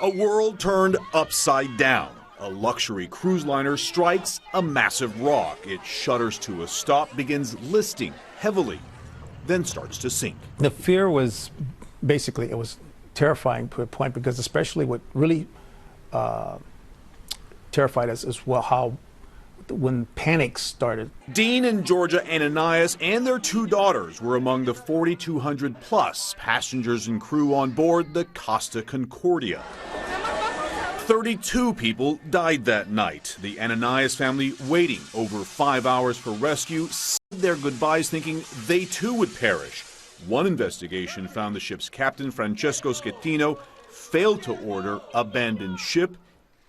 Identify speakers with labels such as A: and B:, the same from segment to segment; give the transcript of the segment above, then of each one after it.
A: A world turned upside down. A luxury cruise liner strikes a massive rock. It shudders to a stop, begins listing heavily, then starts to sink.
B: The fear was basically, it was terrifying to a point, because especially what really terrified us is, well, how when panic started.
A: Dean and Georgia Ananias and their two daughters were among the 4,200 plus passengers and crew on board the Costa Concordia. 32 people died that night. The Ananias family, waiting over 5 hours for rescue, said their goodbyes thinking they too would perish. One investigation found the ship's captain, Francesco Schettino, failed to order abandoned ship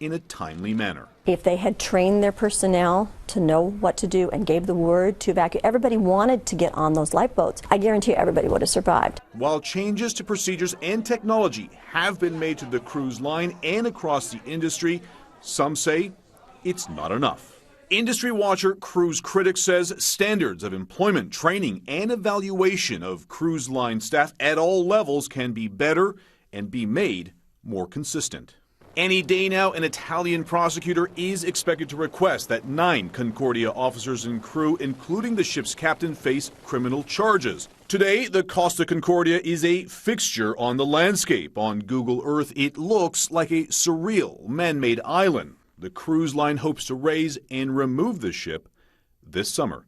A: in a timely manner.
C: If they had trained their personnel to know what to do and gave the word to evacuate, everybody wanted to get on those lifeboats, I guarantee everybody would have survived.
A: While changes to procedures and technology have been made to the cruise line and across the industry, some say it's not enough. Industry watcher Cruise Critic says standards of employment, training, and evaluation of cruise line staff at all levels can be better and be made more consistent. Any day now, an Italian prosecutor is expected to request that 9 Concordia officers and crew, including the ship's captain, face criminal charges. Today, the Costa Concordia is a fixture on the landscape. On Google Earth, it looks like a surreal man-made island. The cruise line hopes to raise and remove the ship this summer.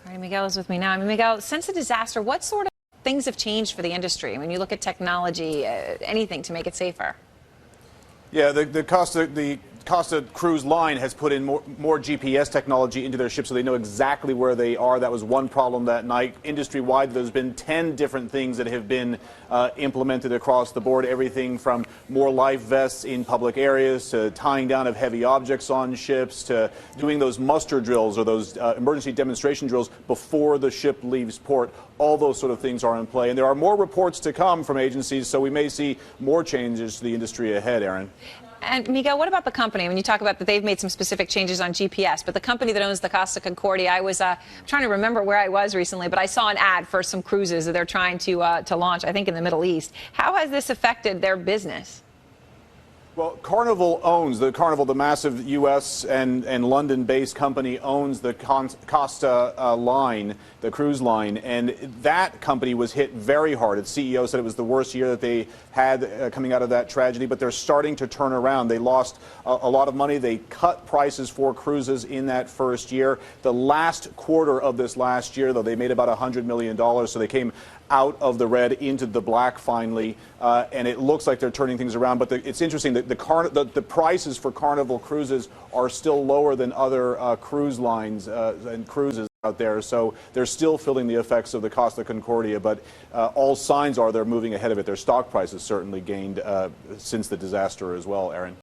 D: All right, Miguel is with me now. I mean, Miguel, since the disaster, what sort of things have changed for the industry? When you look at technology, anything to make it safer?
E: Yeah, the Costa Cruise Line has put in more GPS technology into their ships so they know exactly where they are. That was one problem that night. Industry-wide, there's been 10 different things that have been implemented across the board, everything from more life vests in public areas to tying down of heavy objects on ships to doing those muster drills or those emergency demonstration drills before the ship leaves port. All those sort of things are in play. And there are more reports to come from agencies, so we may see more changes to the industry ahead, Aaron.
D: And Miguel, what about the company? When you talk about that they've made some specific changes on GPS, but the company that owns the Costa Concordia, I was trying to remember where I was recently, but I saw an ad for some cruises that they're trying to launch, I think in the Middle East. How has this affected their business?
E: Well, Carnival owns the massive U.S. and London-based company owns the Costa line, the cruise line, and that company was hit very hard. Its CEO said it was the worst year that they had coming out of that tragedy, but they're starting to turn around. They lost a lot of money. They cut prices for cruises in that first year. The last quarter of this last year, though, they made about $100 million, so they came out of the red into the black finally, and it looks like they're turning things around. But it's interesting that the prices for Carnival cruises are still lower than other cruise lines and cruises out there. So they're still feeling the effects of the Costa Concordia, but all signs are they're moving ahead of it. Their stock prices certainly gained since the disaster as well, Aaron.